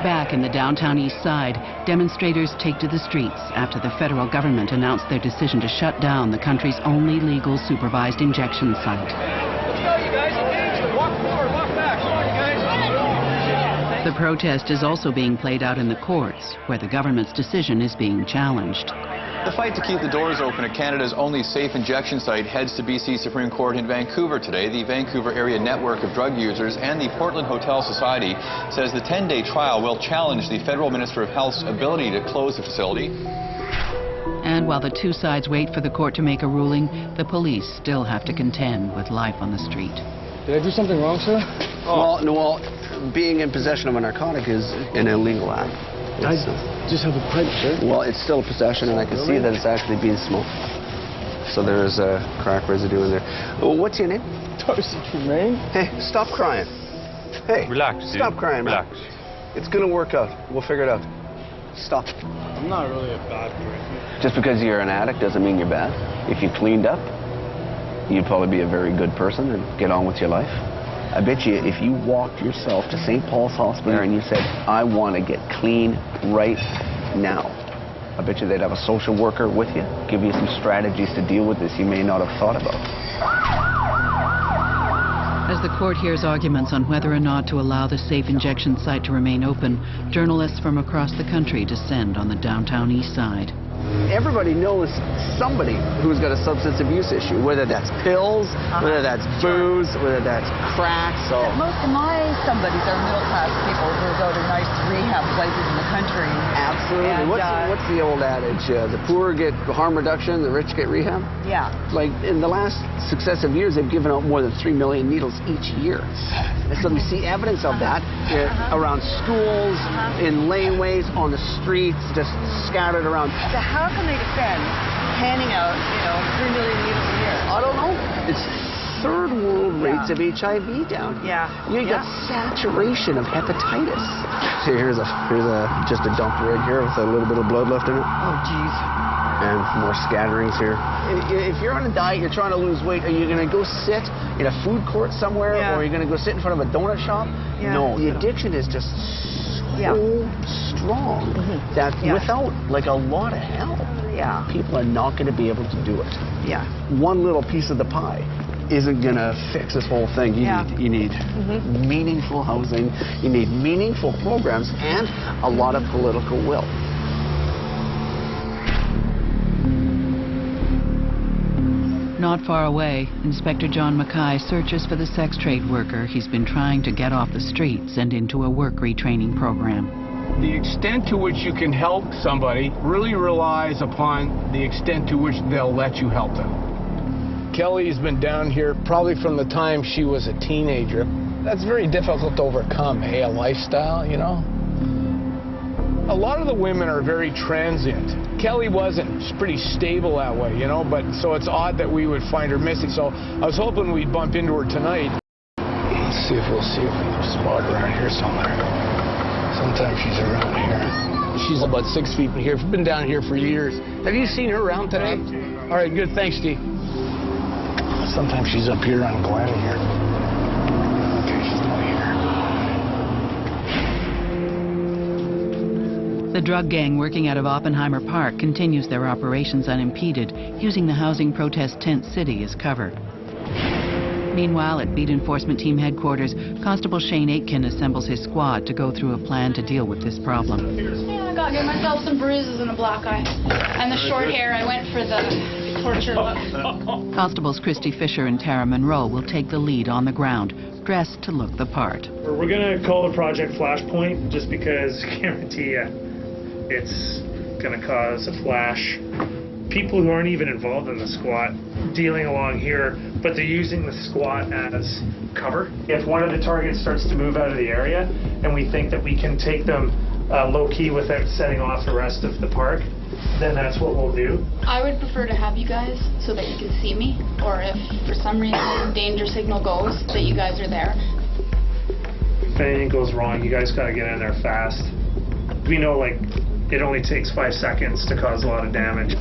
Back in the Downtown Eastside, demonstrators take to the streets after the federal government announced their decision to shut down the country's only legal supervised injection site. Let's go, you guys. Okay, walk forward, walk back. Come on, you guys. The protest is also being played out in the courts, where the government's decision is being challenged. The fight to keep the doors open at Canada's only safe injection site heads to BC Supreme Court in Vancouver today. The Vancouver Area Network of Drug Users and the Portland Hotel Society says the 10-day trial will challenge the Federal Minister of Health's ability to close the facility. And while the two sides wait for the court to make a ruling, the police still have to contend with life on the street. Did I do something wrong, sir? Oh. Well, being in possession of a narcotic is an illegal act. I just have a pipe, sir. Well, it's still a possession, and I can see that it's actually being smoked. So there is a crack residue in there. Well, what's your name? Darcy Tremaine. Hey, stop crying. Hey, relax, dude. Stop crying, man. Relax. It's gonna work out. We'll figure it out. Stop. I'm not really a bad person. Just because you're an addict doesn't mean you're bad. If you cleaned up, you'd probably be a very good person and get on with your life. I bet you if you walked yourself to St. Paul's Hospital and you said, I want to get clean right now, I bet you they'd have a social worker with you, give you some strategies to deal with this you may not have thought about. As the court hears arguments on whether or not to allow the safe injection site to remain open, journalists from across the country descend on the Downtown Eastside. Everybody knows somebody who's got a substance abuse issue, whether that's pills, whether that's booze, whether that's crack. So most of my somebodies are middle-class people who go to nice rehab places in the country. Absolutely. And, what's the old adage? The poor get harm reduction, the rich get rehab? Yeah. Like in the last successive years, they've given out more than 3 million needles each year. And so we see evidence of that around schools, in laneways, on the streets, just scattered around. So how can they defend handing out, 3 million needles a year? I don't know. It's third world rates of HIV down here. Yeah. You got saturation of hepatitis. So here's just a dump rig here with a little bit of blood left in it. Oh, geez. And more scatterings here. If you're on a diet, you're trying to lose weight, are you going to go sit in a food court somewhere, or are you going to go sit in front of a donut shop? Yeah. No, the addiction is just so strong that without like a lot of help, people are not going to be able to do it. Yeah. One little piece of the pie isn't going to fix this whole thing. You need meaningful housing, you need meaningful programs, and a lot of political will. Not far away, Inspector John Mackay searches for the sex trade worker he's been trying to get off the streets and into a work retraining program. The extent to which you can help somebody really relies upon the extent to which they'll let you help them. Kelly's been down here probably from the time she was a teenager. That's very difficult to overcome, a lifestyle, A lot of the women are very transient. Kelly wasn't. She's pretty stable that way, but so it's odd that we would find her missing. So I was hoping we'd bump into her tonight. Let's see if we can spot her around here somewhere. Sometimes she's around here. She's about 6 feet in here. She's been down here for years. Have you seen her around today? All right, good. Thanks, Steve. Sometimes she's up here on Glen here. Okay, she's not here. The drug gang working out of Oppenheimer Park continues their operations unimpeded, using the housing protest tent city as cover. Meanwhile, at Beat Enforcement Team headquarters, Constable Shane Aitken assembles his squad to go through a plan to deal with this problem. Yeah, I got to get myself some bruises and a black eye. And the short hair, I went for the torture look. Constables Christy Fisher and Tara Monroe will take the lead on the ground, dressed to look the part. We're going to call the project Flashpoint just because I guarantee you it's going to cause a flash. People who aren't even involved in the squat dealing along here, but they're using the squat as cover. If one of the targets starts to move out of the area and we think that we can take them low-key without setting off the rest of the park, then that's what we'll do. I would prefer to have you guys so that you can see me, or if for some reason danger signal goes, that you guys are there. If anything goes wrong, you guys got to get in there fast. We know, it only takes 5 seconds to cause a lot of damage.